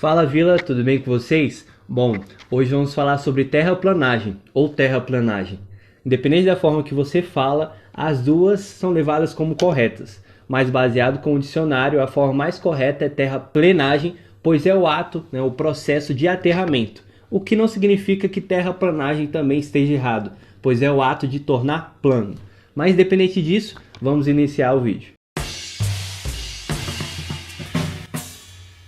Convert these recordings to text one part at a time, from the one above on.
Fala Vila, tudo bem com vocês? Bom, hoje vamos falar sobre terraplanagem ou terraplanagem. Independente da forma que você fala, as duas são levadas como corretas, mas baseado com o dicionário, a forma mais correta é terraplenagem, pois é o ato, o processo de aterramento, o que não significa que terraplanagem também esteja errado, pois é o ato de tornar plano. Mas independente disso, vamos iniciar o vídeo.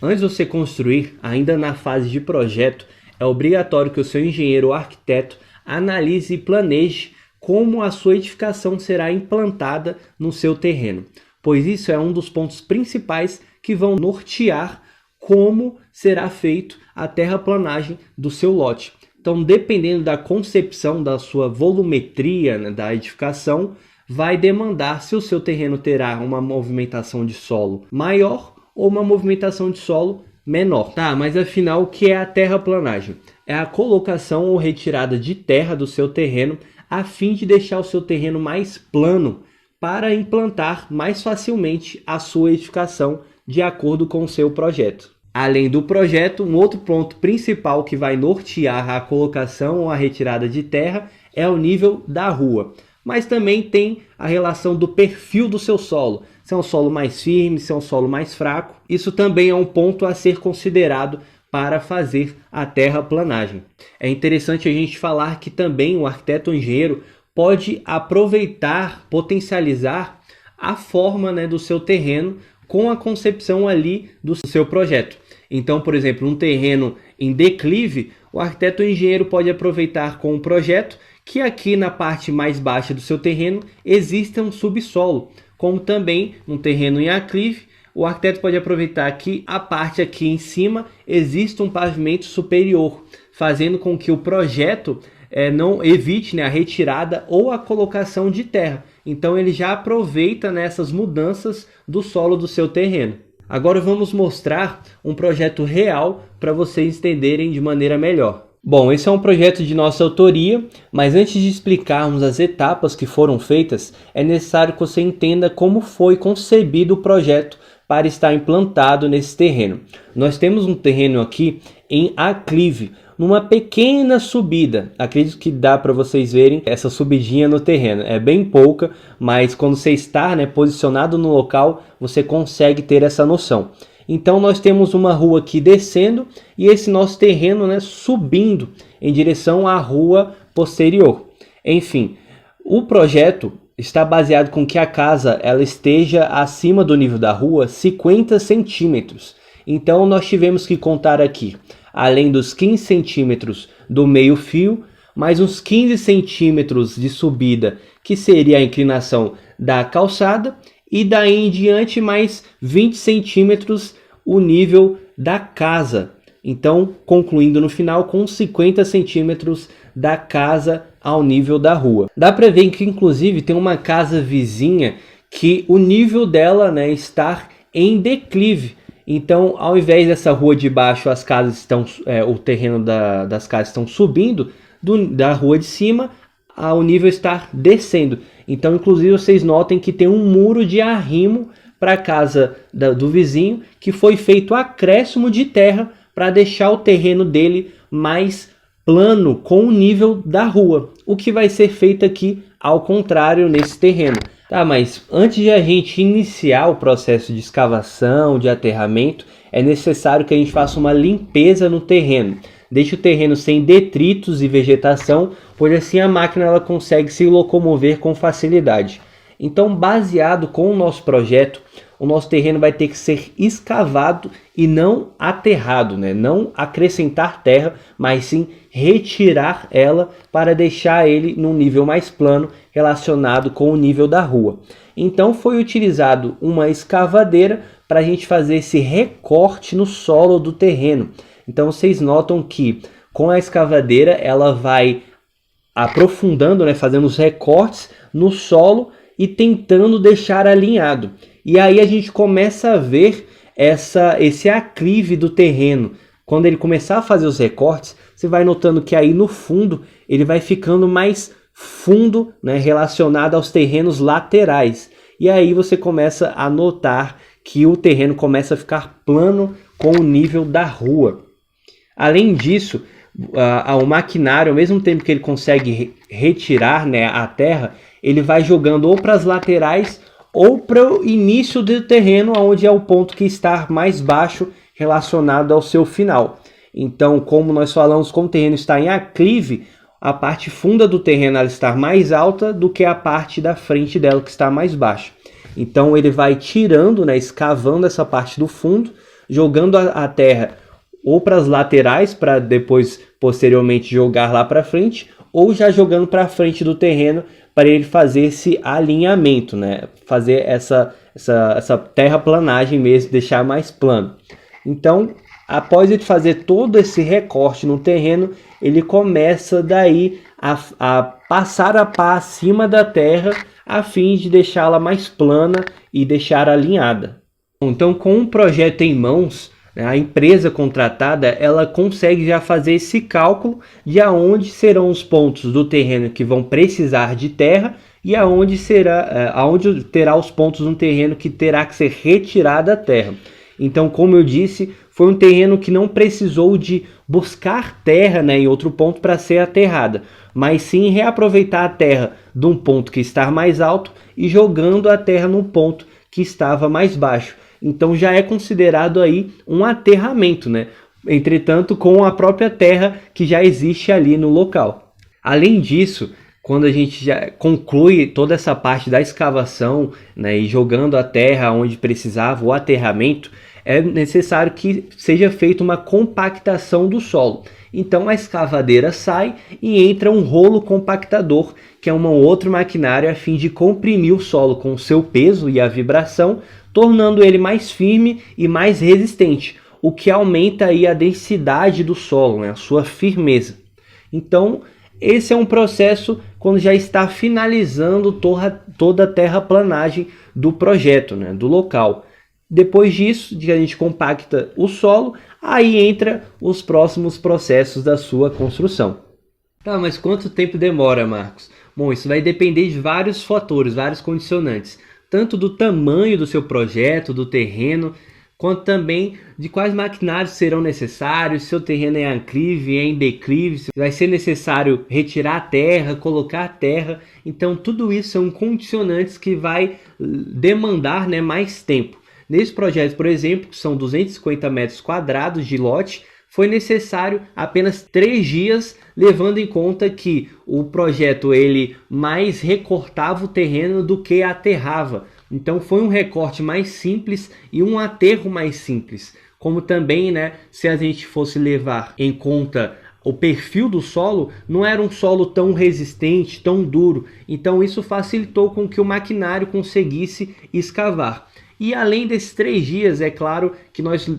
Antes de você construir, ainda na fase de projeto, é obrigatório que o seu engenheiro ou arquiteto analise e planeje como a sua edificação será implantada no seu terreno, pois isso é um dos pontos principais que vão nortear como será feito a terraplanagem do seu lote. Então, dependendo da concepção da sua volumetria, da edificação, vai demandar se o seu terreno terá uma movimentação de solo maior ou uma movimentação de solo menor. Tá, mas afinal o que é a terraplanagem? É a colocação ou retirada de terra do seu terreno a fim de deixar o seu terreno mais plano para implantar mais facilmente a sua edificação de acordo com o seu projeto. Além do projeto, um outro ponto principal que vai nortear a colocação ou a retirada de terra é o nível da rua. Mas também tem a relação do perfil do seu solo. Se é um solo mais firme, se é um solo mais fraco. Isso também é um ponto a ser considerado para fazer a terraplanagem. É interessante a gente falar que também o arquiteto ou engenheiro pode aproveitar, potencializar a forma do seu terreno com a concepção ali do seu projeto. Então, por exemplo, um terreno em declive, o arquiteto ou engenheiro pode aproveitar com o projeto que aqui na parte mais baixa do seu terreno exista um subsolo, como também no terreno em aclive, o arquiteto pode aproveitar que a parte aqui em cima exista um pavimento superior, fazendo com que o projeto não evite a retirada ou a colocação de terra. Então ele já aproveita nessas mudanças do solo do seu terreno. Agora vamos mostrar um projeto real para vocês entenderem de maneira melhor. Bom, esse é um projeto de nossa autoria, mas antes de explicarmos as etapas que foram feitas, é necessário que você entenda como foi concebido o projeto para estar implantado nesse terreno. Nós temos um terreno aqui em aclive, numa pequena subida. Acredito que dá para vocês verem essa subidinha no terreno. É bem pouca, mas quando você está posicionado no local, você consegue ter essa noção. Então nós temos uma rua aqui descendo e esse nosso terreno subindo em direção à rua posterior. Enfim, o projeto está baseado com que a casa ela esteja acima do nível da rua 50 centímetros. Então nós tivemos que contar aqui, além dos 15 centímetros do meio fio, mais uns 15 centímetros de subida, que seria a inclinação da calçada, e daí em diante mais 20 centímetros o nível da casa. Então, concluindo no final com 50 centímetros da casa ao nível da rua. Dá para ver que inclusive tem uma casa vizinha que o nível dela está em declive. Então, ao invés dessa rua de baixo, as casas estão, o terreno das casas estão subindo, da rua de cima, o nível está descendo. Então, inclusive, vocês notem que tem um muro de arrimo para a casa do vizinho, que foi feito acréscimo de terra para deixar o terreno dele mais plano com o nível da rua. O que vai ser feito aqui ao contrário nesse terreno. Tá, mas antes de a gente iniciar o processo de escavação, de aterramento, é necessário que a gente faça uma limpeza no terreno. Deixe o terreno sem detritos e vegetação, pois assim a máquina ela consegue se locomover com facilidade. Então, baseado com o nosso projeto, o nosso terreno vai ter que ser escavado e não aterrado, Não acrescentar terra, mas sim retirar ela para deixar ele num nível mais plano relacionado com o nível da rua. Então foi utilizado uma escavadeira para a gente fazer esse recorte no solo do terreno. Então vocês notam que com a escavadeira ela vai aprofundando, fazendo os recortes no solo e tentando deixar alinhado. E aí a gente começa a ver esse aclive do terreno. Quando ele começar a fazer os recortes, você vai notando que aí no fundo ele vai ficando mais fundo, relacionado aos terrenos laterais. E aí você começa a notar que o terreno começa a ficar plano com o nível da rua. Além disso, o maquinário, ao mesmo tempo que ele consegue retirar, né, a terra, ele vai jogando ou para as laterais ou para o início do terreno, onde é o ponto que está mais baixo relacionado ao seu final. Então, como nós falamos, como o terreno está em aclive, a parte funda do terreno ela está mais alta do que a parte da frente dela, que está mais baixa. Então, ele vai tirando, né, escavando essa parte do fundo, jogando a terra ou para as laterais, para depois, posteriormente, jogar lá para frente, ou já jogando para frente do terreno, para ele fazer esse alinhamento, né? Fazer essa terraplanagem mesmo, deixar mais plano. Então, após ele fazer todo esse recorte no terreno, ele começa daí a passar a pá acima da terra, a fim de deixá-la mais plana e deixar alinhada. Então, com o projeto em mãos, a empresa contratada ela consegue já fazer esse cálculo de aonde serão os pontos do terreno que vão precisar de terra e aonde terá os pontos no terreno que terá que ser retirada a terra. Então, como eu disse, foi um terreno que não precisou de buscar terra, né, em outro ponto para ser aterrada, mas sim reaproveitar a terra de um ponto que está mais alto e jogando a terra no ponto que estava mais baixo. Então já é considerado aí um aterramento, né? Entretanto, com a própria terra que já existe ali no local. Além disso, quando a gente já conclui toda essa parte da escavação, né, e jogando a terra onde precisava o aterramento, é necessário que seja feita uma compactação do solo. Então a escavadeira sai e entra um rolo compactador, que é um outro maquinário a fim de comprimir o solo com o seu peso e a vibração, tornando ele mais firme e mais resistente, o que aumenta aí a densidade do solo, né, a sua firmeza. Então, esse é um processo quando já está finalizando toda a terraplanagem do projeto, né, do local. Depois disso, a gente compacta o solo, aí entra os próximos processos da sua construção. Tá, mas quanto tempo demora, Marcos? Bom, isso vai depender de vários fatores, vários condicionantes, tanto do tamanho do seu projeto, do terreno, quanto também de quais maquinários serão necessários, se o terreno é em aclive, é em declive, se vai ser necessário retirar a terra, colocar a terra. Então tudo isso são condicionantes que vai demandar, né, mais tempo. Nesse projeto, por exemplo, que são 250 metros quadrados de lote, foi necessário apenas 3 dias, levando em conta que o projeto ele mais recortava o terreno do que aterrava. Então foi um recorte mais simples e um aterro mais simples. Como também, né, se a gente fosse levar em conta o perfil do solo, não era um solo tão resistente, tão duro. Então isso facilitou com que o maquinário conseguisse escavar. E além desses 3 dias, é claro que nós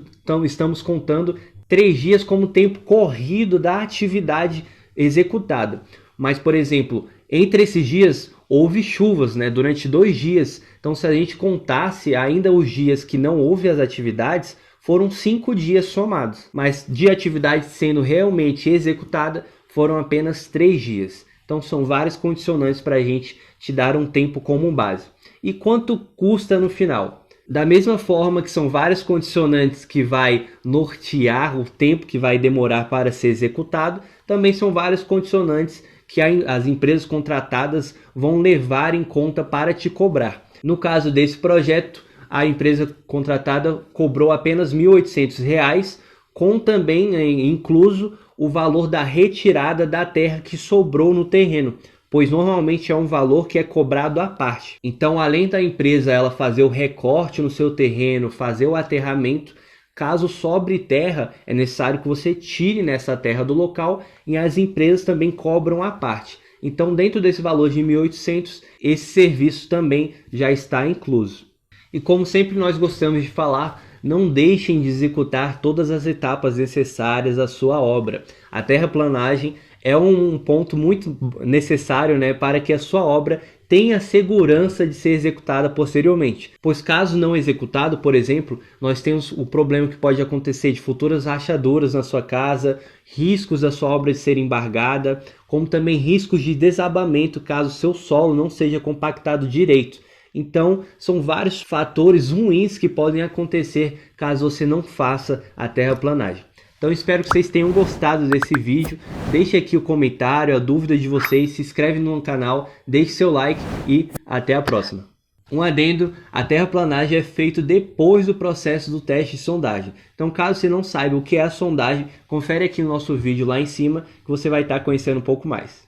estamos contando 3 dias como tempo corrido da atividade executada. Mas, por exemplo, entre esses dias houve chuvas, né, durante 2 dias. Então, se a gente contasse ainda os dias que não houve as atividades, foram 5 dias somados. Mas de atividade sendo realmente executada, foram apenas 3 dias. Então, são vários condicionantes para a gente te dar um tempo como base. E quanto custa no final? Da mesma forma que são vários condicionantes que vai nortear o tempo que vai demorar para ser executado, também são vários condicionantes que as empresas contratadas vão levar em conta para te cobrar. No caso desse projeto, a empresa contratada cobrou apenas R$ 1.800, com também incluso o valor da retirada da terra que sobrou no terreno, pois normalmente é um valor que é cobrado à parte. Então, além da empresa ela fazer o recorte no seu terreno, fazer o aterramento, caso sobre terra, é necessário que você tire nessa terra do local e as empresas também cobram à parte. Então, dentro desse valor de 1.800, esse serviço também já está incluso. E como sempre nós gostamos de falar, não deixem de executar todas as etapas necessárias à sua obra. A terraplanagem é um ponto muito necessário, né, para que a sua obra tenha segurança de ser executada posteriormente. Pois caso não executado, por exemplo, nós temos o problema que pode acontecer de futuras rachaduras na sua casa, riscos da sua obra de ser embargada, como também riscos de desabamento caso seu solo não seja compactado direito. Então, são vários fatores ruins que podem acontecer caso você não faça a terraplanagem. Então, espero que vocês tenham gostado desse vídeo. Deixe aqui o comentário, a dúvida de vocês, se inscreve no canal, deixe seu like e até a próxima. Um adendo, a terraplanagem é feita depois do processo do teste de sondagem. Então, caso você não saiba o que é a sondagem, confere aqui no nosso vídeo lá em cima que você vai estar conhecendo um pouco mais.